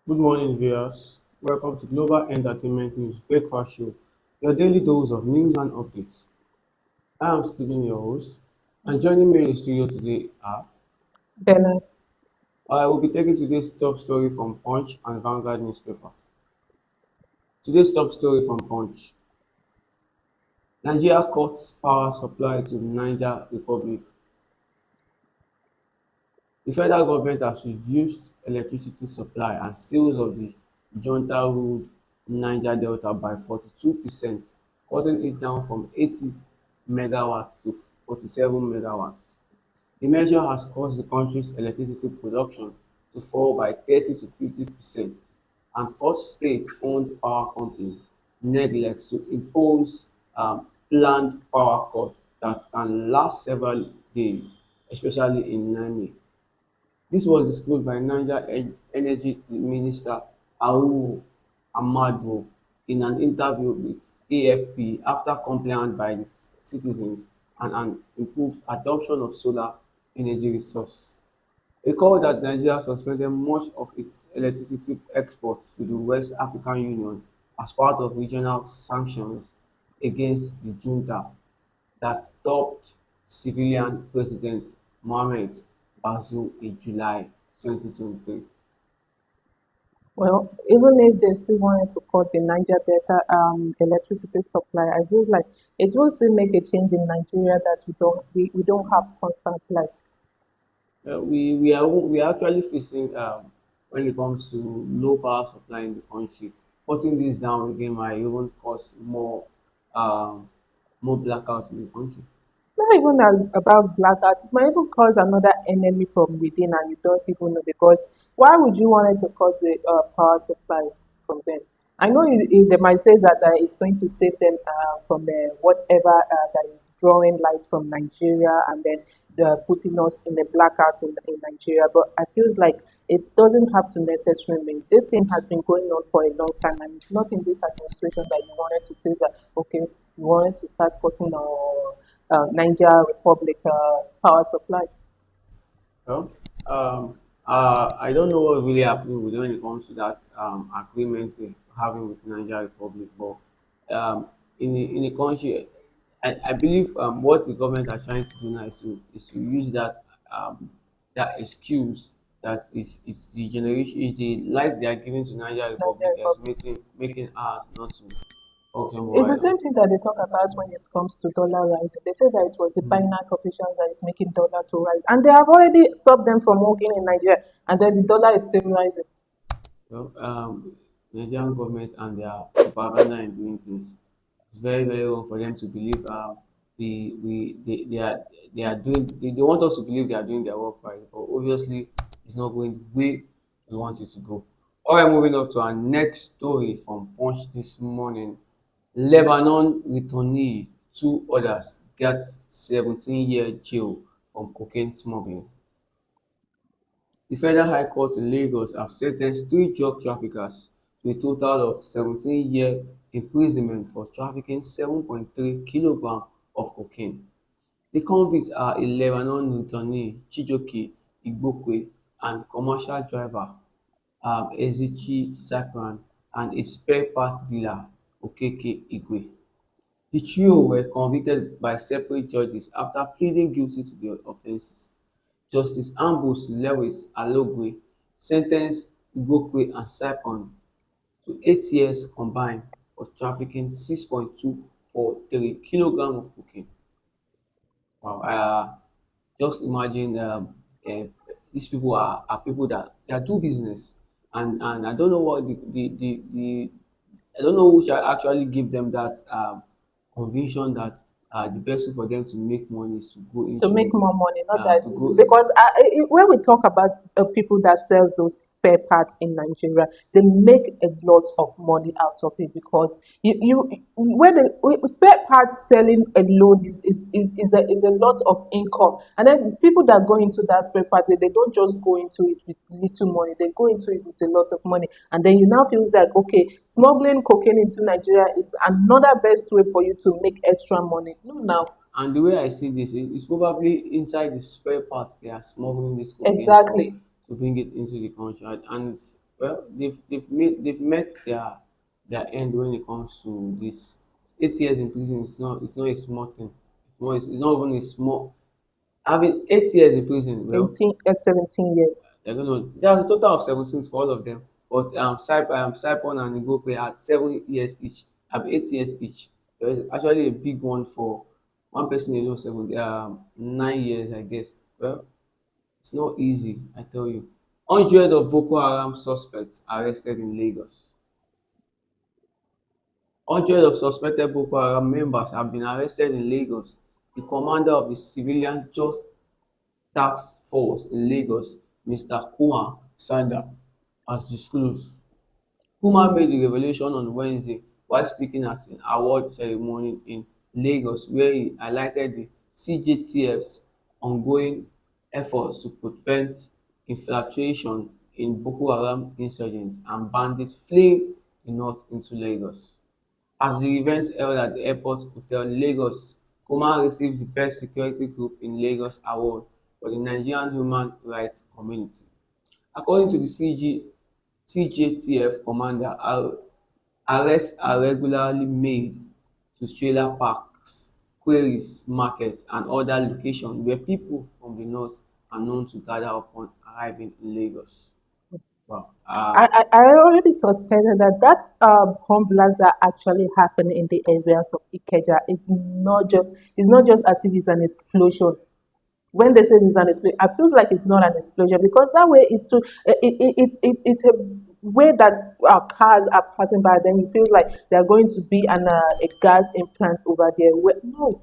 Good morning, viewers. Welcome to Global Entertainment News Breakfast Show, your daily dose of news and updates. I am Stephen, your host, and joining me in the studio today are Bernard. I will be taking today's top story from Punch and Vanguard newspaper. Today's top story from Punch: Nigeria cuts power supply to Niger Republic. The federal government has reduced electricity supply and sales of the junta-ruled Niger Delta by 42%, cutting it down from 80 megawatts to 47 megawatts. The measure has caused the country's electricity production to fall by 30 to 50% and forced state-owned power company NEDLEX to impose planned power cuts that can last several days, especially in Niamey. This was disclosed by Niger Energy Minister Audu Ahmadu in an interview with AFP after complaint by the citizens and an improved adoption of solar energy resource. Recall that Nigeria suspended much of its electricity exports to the West African Union as part of regional sanctions against the junta that topped civilian President Mohamed Bazoum in July 2023. Well, even if they still wanted to cut the Niger Delta electricity supply, I feel like it will still make a change in Nigeria that we don't have constant light. We are actually facing when it comes to low power supply in the country. Putting this down again might even cause um, more blackouts in the country. Not even about blackout, it might even cause another enemy from within and you don't even know because why would you want it to cut the power supply from them? I know they might say that it's going to save them from whatever that is drawing light from Nigeria and then putting us in a blackout in Nigeria, but I feels like it doesn't have to necessarily mean this thing has been going on for a long time and it's not in this administration that you wanted to say that okay, you wanted to start cutting our Niger Republic power supply. Well, I don't know what really happened with when it comes to that agreement they're having with Niger Republic, but in the country, I believe what the government are trying to do now is to use that excuse that is the generation is the light they are giving to Niger Niger Republic that's Republic. making ours not to function It's the well. same thing that they talk about when it comes to dollar rising. They say that it was the binance officials that is making dollar to rise, and they have already stopped them from working in Nigeria, and then the dollar is still rising. Well, Nigerian government and their propaganda in doing things. It's very, very wrong for them to believe they are doing they want us to believe they are doing their work right, but obviously it's not going the way we want it to go. All right, moving on to our next story from Punch this morning. Lebanon returnees, two others get 17-year jail from cocaine smuggling. The Federal High Court in Lagos have sentenced three drug traffickers to a total of 17-year imprisonment for trafficking 7.3 kilograms of cocaine. The convicts are a Lebanon returnee, Chijioke Igbokwe, and commercial driver Ezechi Sakran, and a spare parts dealer, Okeke Igwe. The trio were convicted by separate judges after pleading guilty to the offences. Justice Ambrose Lewis Alogwe sen ten ced Igokwe and Simon to 8 years combined for trafficking 6.243 kilograms of cocaine. Wow, just imagine these people are people that do business, and I don't know what the I don't know who shall actually give them that conviction that the best way for them to make money is to go To make into more money, not that to go. because when we talk about people that sells those spare parts in Nigeria, they make a lot of money out of it because when the spare parts selling alone is a lot of income, and then people that go into that spare part they don't just go into it with little money, they go into it with a lot of money, and then you now feel like okay, smuggling cocaine into Nigeria is another best way for you to make extra money. No, now And the way I see this, it's probably inside the spare parts they are smuggling this cocaine from exactly. to bring it into the country. And Well, they've met their end when it comes to this. 8 years in prison is not a small thing. It's not even a small. Having 8 years in prison, well, 18, 17 years. they're gonna there's a total of 17 for all of them. But Saipon and Igbope had 7 years each, have 8 years each. There was actually a big one for one person alone, 9 years, I guess. Well, it's not easy, I tell you. Hundreds of Boko Haram suspects arrested in Lagos. Hundreds of suspected Boko Haram members have been arrested in Lagos. The commander of the Civilian Just Task Force in Lagos, Mr. Kumar Sanda, has disclosed. Kumar made the revelation on Wednesday while speaking at an award ceremony in Lagos, where he highlighted the CJTF's ongoing efforts to prevent infiltration in Boko Haram insurgents and bandits fleeing the north into Lagos. As the event held at the Airport Hotel Lagos, Kumar received the Best Security Group in Lagos award for the Nigerian human rights community. According to the CJTF commander, arrests are regularly made to trailer parks, quarries, markets and other locations where people from the north are known to gather upon arriving in Lagos. Wow. I already suspected that bomb blast that actually happened in the areas of Ikeja is not just as if it's an explosion. When they say it's an explosion, I feel like it's not an explosion because that way is to it's a way that cars are passing by. Then it feels like they're going to be a gas implant over there. No,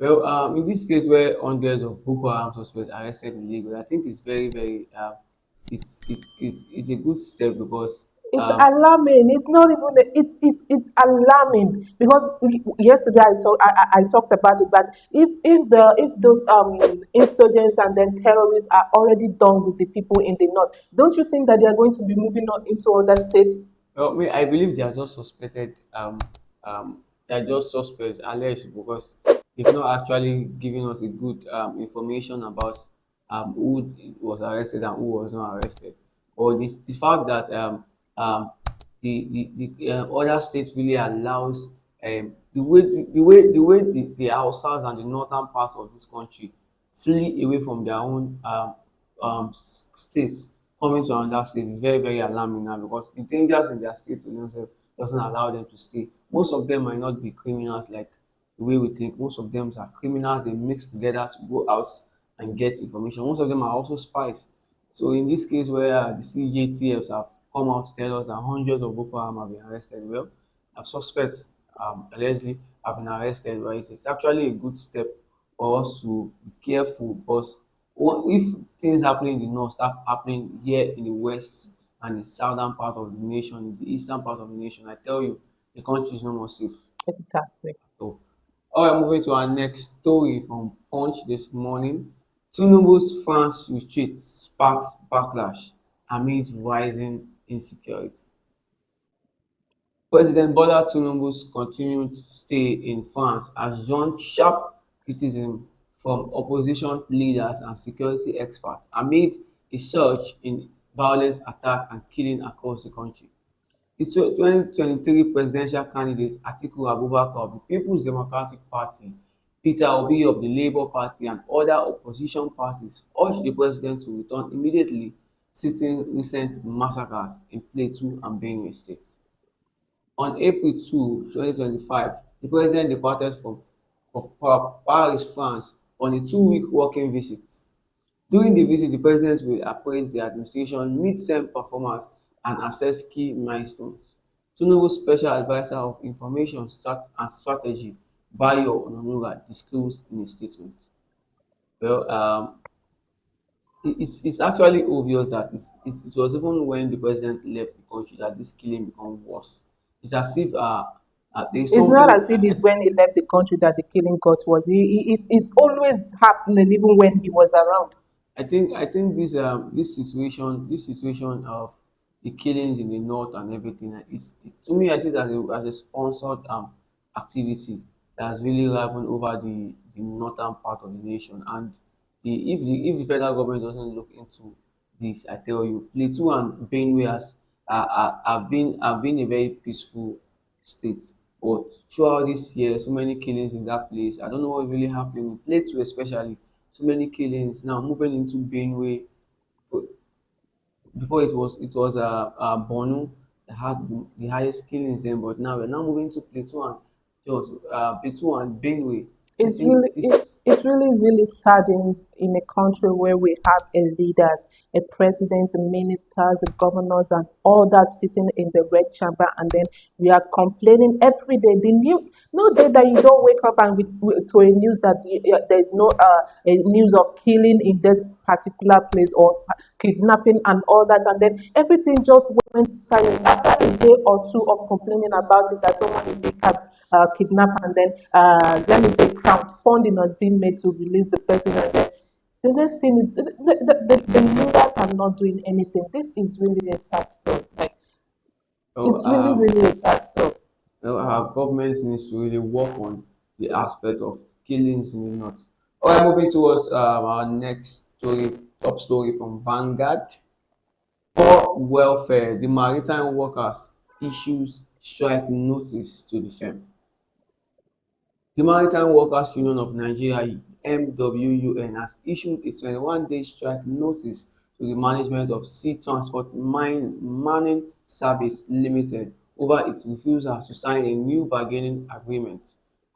Well, in this case where hundreds of Boko Haram suspects are arrested in Lagos, I think it's very, very, it's a good step because it's um, alarming. It's not even. It's alarming because yesterday I talked about it. But if those insurgents and then terrorists are already done with the people in the north, don't you think that they are going to be moving on into other states? well, me, I believe they are just suspected. They are just suspects, alleged, because they've not actually given us a good information about who was arrested and who was not arrested, or the fact that the other states really allows the Hausas and the northern parts of this country flee away from their own states coming to another state is very, very alarming now because the dangers in their state themselves doesn't allow them to stay. Most of them might not be criminals like the way we think. Most of them are criminals. They mix together to go out and get information. Most of them are also spies. So in this case where the CJTFs have come out to tell us that hundreds of Boko Haram have been arrested, well, suspects allegedly have been arrested, right? It's actually a good step for us to be careful because if things happening in the north start happening here in the west and the southern part of the nation, the eastern part of the nation, I tell you, the country is no more safe. Exactly. So, all right, moving to our next story from Punch this morning. Tinubu's France retreat sparks backlash amid rising insecurity. President Bola Tinubu's continued stay in France has drawn sharp criticism from opposition leaders and security experts amid a surge in violent attack and killing across the country. The 2023 presidential candidate Atiku Abubakar of the People's Democratic Party, Peter Obi of the Labour Party and other opposition parties urged the president to return immediately, citing recent massacres in Plateau and Benue states. On April 2, 2025, the president departed for Paris, France on a two-week working visit. During the visit, the president will appraise the administration, meet term performance and assess key milestones. Tinubu's special adviser of information and strategy, Bayo Onanuga, disclosed in a statement. Well, it's actually obvious that it was even when the president left the country that this killing become worse. It's as if there's It's not something. as if it's when he left the country that the killing got was. It's always happening even when he was around. I think this situation of the killings in the north and everything it's to me I see it as a sponsored activity that's really riven over the northern part of the nation and if the federal government doesn't look into this. I tell you, Plateau and Benue have been a very peaceful state. But throughout this year, so many killings in that place. I don't know what really happening in Plateau, especially so many killings. Now moving into Benue, for, before it was Borno that had the highest killings then, but now we're now moving to Plateau and just Plateau and Benue. I It's think really this. it really really saddens in a country where we have a leaders, a president, ministers, governors, and all that sitting in the red chamber, and then we are complaining every day. The news, no day that you don't wake up and to a news that there is no a news of killing in this particular place or kidnapping and all that, and then everything just went silent after a day or two of complaining about it that someone is being kidnapped, and then let me say crowdfunding has been made to release the person, and then the next thing is the leaders are not doing anything. This is really a sad stuff. Like Oh, it's really really a sad stuff. our government needs to really work on the aspect of killings in the north. All right, moving towards our next story, top story from Vanguard. For welfare, the maritime workers issues strike notice to the firm. The Maritime Workers Union of Nigeria (MWUN) has issued a 21-day strike notice to the management of Sea Transport Manning Service Limited over its refusal to sign a new bargaining agreement.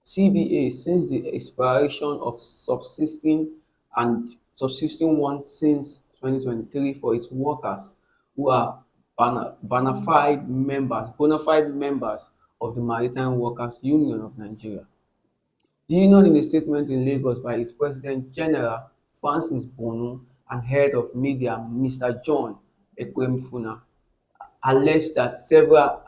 CBA, since the expiration of subsisting one since 2023 for its workers who are bona fide members of the Maritime Workers Union of Nigeria. The union, in a statement in Lagos by its President General Francis Bono and head of media Mr. John Ekwemfuna, alleged that several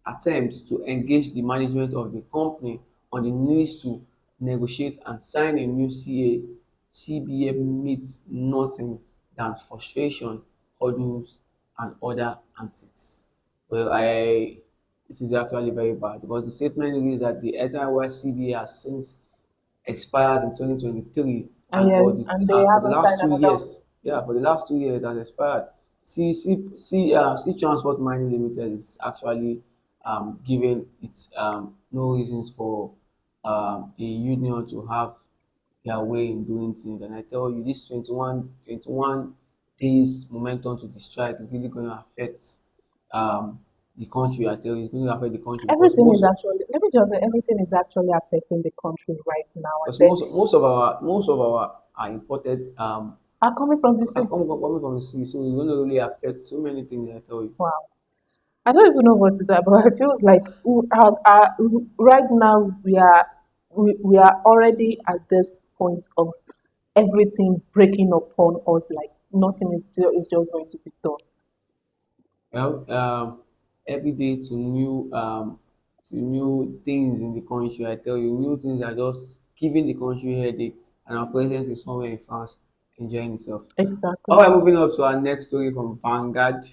attempts to engage the management of the company on the needs to negotiate and sign a new CBA meets nothing than frustration, hurdles, and other antics. Well, it is actually very bad because the statement reads that the entire CBA has since expired in 2023, And yeah, and they for the haven't signed last two another one. years, yeah, for the last 2 years it has expired. Sea Transport Mining Limited is actually giving its no reasons for a union to have their way in doing things. And I tell you, this 21 days momentum to the strike is really going to affect the country. I tell you, it's going to affect the country because Everything is actually, let me just say, everything is actually affecting the country right now, and then most of our imported are coming from the are sea. coming from the sea, so it's going to really affect so many things. I tell you. Wow. I don't even know what to say, but it feels like right now we are already at this point of everything breaking upon us. Like nothing is just going to be done. Well, every day to new things in the country. I tell you, new things are just giving the country headache, and our president is somewhere in France enjoying himself. All Exactly. right, moving up to our next story from Vanguard.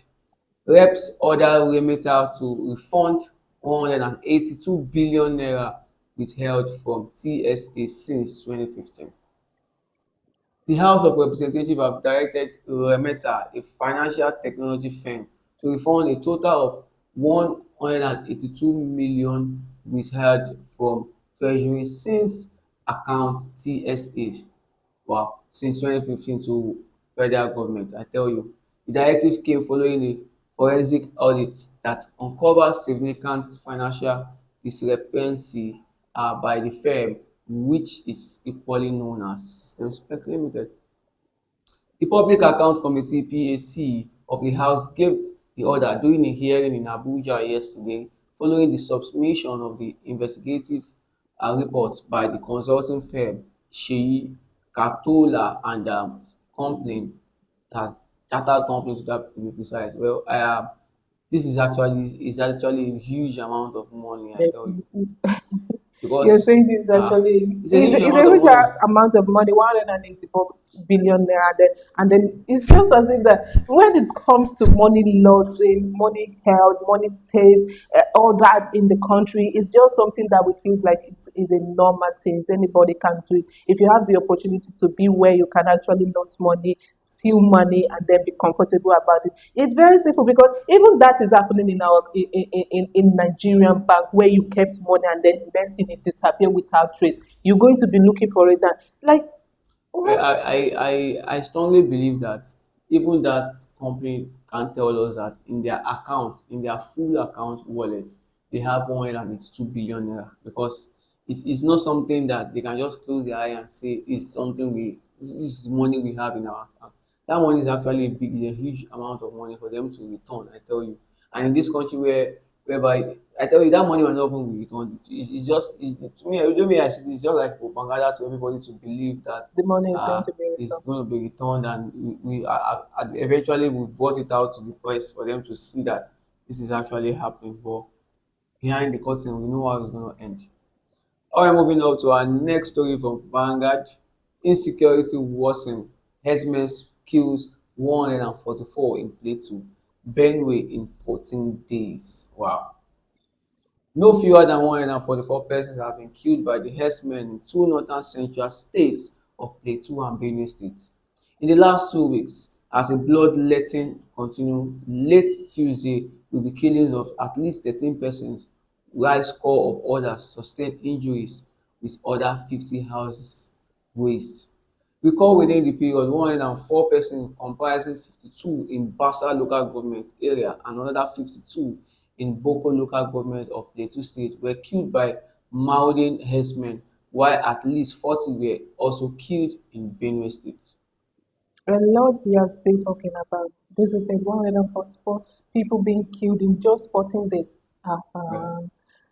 Reps order Remaiter to refund 182 billion naira withheld from TSA since 2015. The House of Representatives have directed Remeta, a financial technology firm, to refund a total of 182 million withheld from Treasury since account TSA, wow, since 2015 to federal government. I tell you, the directives came following a forensic audit that uncovered significant financial discrepancy by the firm, which is equally known as System Spec Limited. The Public Account Committee (PAC) of the House gave the order during a hearing in Abuja yesterday following the submission of the investigative report by the consulting firm Seyi Katola and Company, as chartered company to be precise. Well, this is actually a huge amount of money, I tell you, You're because saying this actually it's a huge it's a amount of huge money. amount of money, 184 billion naira. And then it's just as if that when it comes to money laundering, money held, money paid, all that in the country, it's just something that we feels like is a normal thing. Anybody can do it. If you have the opportunity to be where you can actually launch money, steal money and then be comfortable about it. It's very simple because even that is happening in our in Nigerian bank where you kept money and then the next thing it disappear without trace. You're going to be looking for it and like I, what I strongly believe that even that company can tell us that in their account, in their full account wallet, they have 102 billion naira because it's not something that they can just close their eye and say it's something this is money we have in our account. That money is actually a huge amount of money for them to return, I tell you. And in this country whereby I tell you that money will not even be returned. It's just to me, to me, I see it's just like propaganda to everybody to believe that the money is going to be it's returned. going to be returned, and eventually we brought it out to the press for them to see that this is actually happening. But behind the curtain, we know how it's going to end. All right, moving up to our next story from Vanguard. Insecurity worsen. Herdsmen kills 144 in Plateau. Benue in 14 days. Wow. No fewer than 144 persons have been killed by the herdsmen in two northern central states of Plateau and Benue State in the last 2 weeks, as a bloodletting continued late Tuesday with the killings of at least 13 persons, while score of others sustained injuries, with other 50 houses razed. Recall within the period 104 persons comprising 52 in Bassa local government area and another 52 in Boko local government of Plateau State were killed by Mauldin herdsmen, while at least 40 were also killed in Benue State. A lot we are still talking about. This is a 144 people being killed in just 14 days. Yeah.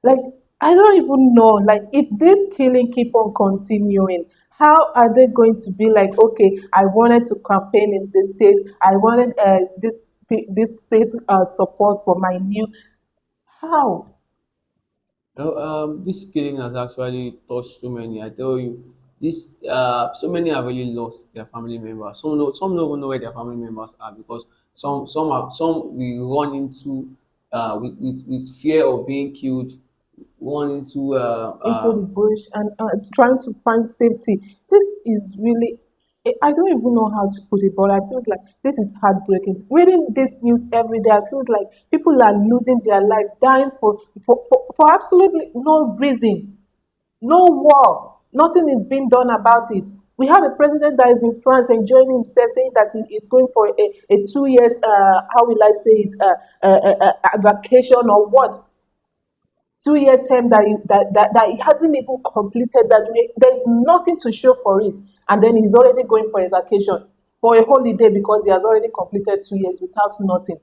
Like, I don't even know. Like, if this killing keep on continuing, how are they going to be like, okay, I wanted to campaign in this state. I wanted this state support for my new. How? This killing has actually touched so many. I tell you, this so many have really lost their family members. Some don't even know where their family members are because some we run into with fear of being killed, run into Into the bush and trying to find safety. This is really, I don't even know how to put it, but I feel like this is heartbreaking. Reading this news every day, I feel like people are losing their life, dying for absolutely no reason. No war. Nothing is being done about it. We have a president that is in France enjoying himself, saying that he is going for a 2 years, how will I say it, vacation or what? 2 year term that he hasn't even completed that there's nothing to show for it and then he's already going for a vacation for a holiday because he has already completed 2 years without nothing.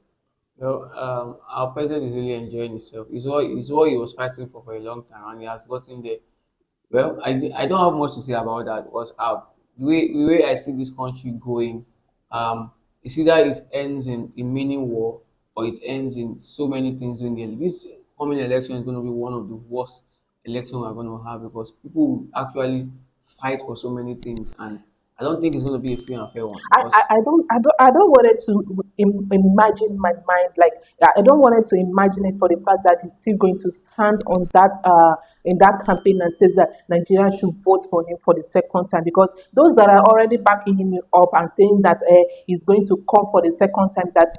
our president is really enjoying himself. It's what he was fighting for a long time, and he has gotten there. Well, I don't have much to say about that because the way I see this country going, it's either it ends in mini war or it ends in so many things in there. This coming election is going to be one of the worst elections we're going to have because people will actually fight for so many things, and I don't think it's going to be a free and fair one because I don't want it to imagine my mind like I don't want it to imagine it for the fact that he's still going to stand on that in that campaign and says that Nigeria should vote for him for the second time because those that are already backing him up and saying that he's going to come for the second time that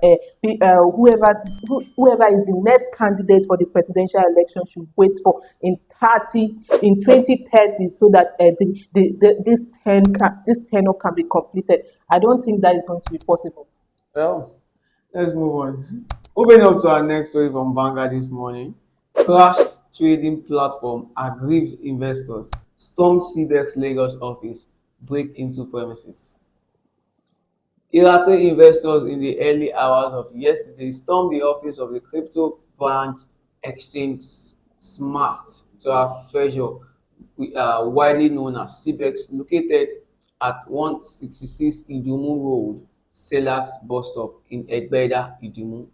whoever is the next candidate for the presidential election should wait for in 30 in 2030 so that this tenure can be completed. I don't think that is going to be possible. well, let's move on. Moving up to our next story from Vanguard this morning. Crashed trading platform aggrieves investors. Storm CBEX Lagos office. Break into premises. Irate investors in the early hours of yesterday stormed the office of the crypto branch exchange Smart Treasure, widely known as CBEX, located at 166 Ijumu Road, Selax bus stop in Egbeda, Ijumu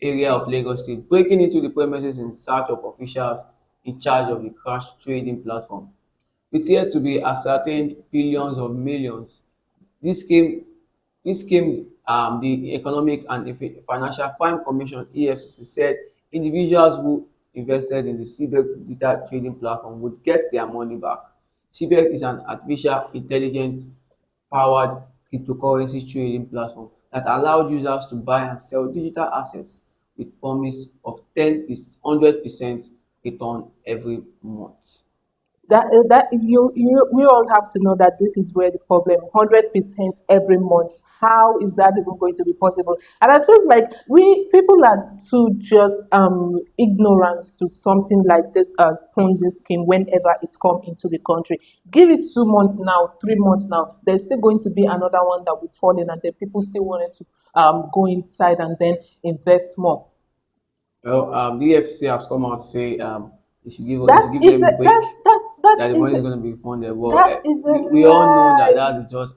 area of Lagos State, breaking into the premises in search of officials in charge of the crash trading platform. With yet to be ascertained billions of millions, this came the Economic and Financial Crime Commission (EFCC) said individuals who invested in the CBEX digital trading platform would get their money back. CBEX is an artificial intelligence powered cryptocurrency trading platform that allowed users to buy and sell digital assets with promise of 100% return every month. That you we all have to know that this is where the problem 100% every month. How is that even going to be possible? And I feel like we people are too just ignorant to something like this Ponzi scheme whenever it come into the country. Give it 2 months now, 3 months now, there's still going to be another one that will fall in, and then people still wanted to go inside and then invest more. Well, the EFC has come out to say they That should give is them a break, that that the is money a, is going to be refunded. Well, that is a we all know that lie. that is just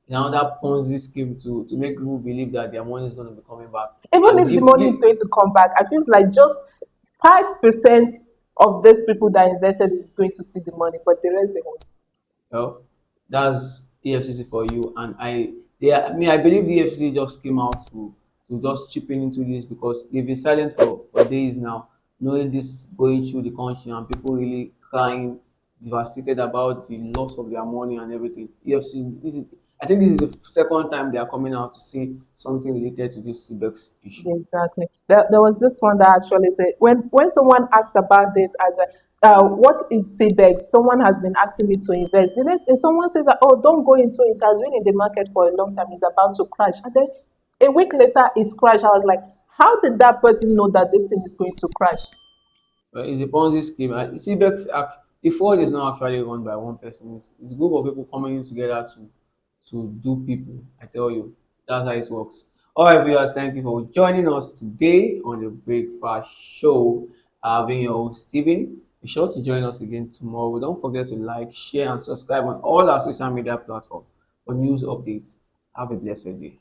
another Ponzi scheme to make people believe that their money is going to be coming back. Even And if the money is going to come back, I feel like just 5% of these people that invested is going to see the money, but the rest they won't. well, that's EFCC for you. And I mean, I believe the EFCC just came out to just chip in into this because they've been silent for days now, knowing this going through the country and people really crying, devastated about the loss of their money and everything. EFCC, I think this is the second time they are coming out to say something related to this CBEX issue. Exactly. There was this one that actually said when someone asks about this as a what is CBEX? Someone has been asking me to invest. The next thing someone says that oh don't go into it. It has been in the market for a long time. It's about to crash. And then a week later it's crashed. I was like, how did that person know that this thing is going to crash? It's a Ponzi scheme. CBEX, the fraud is not actually run by one person. It's a group of people coming together to do people. I tell you, that's how it works. All right, viewers, thank you for joining us today on the Breakfast Show. I've been your host, Steven. Be sure to join us again tomorrow. Don't forget to like, share, and subscribe on all our social media platforms for news updates. Have a blessed day.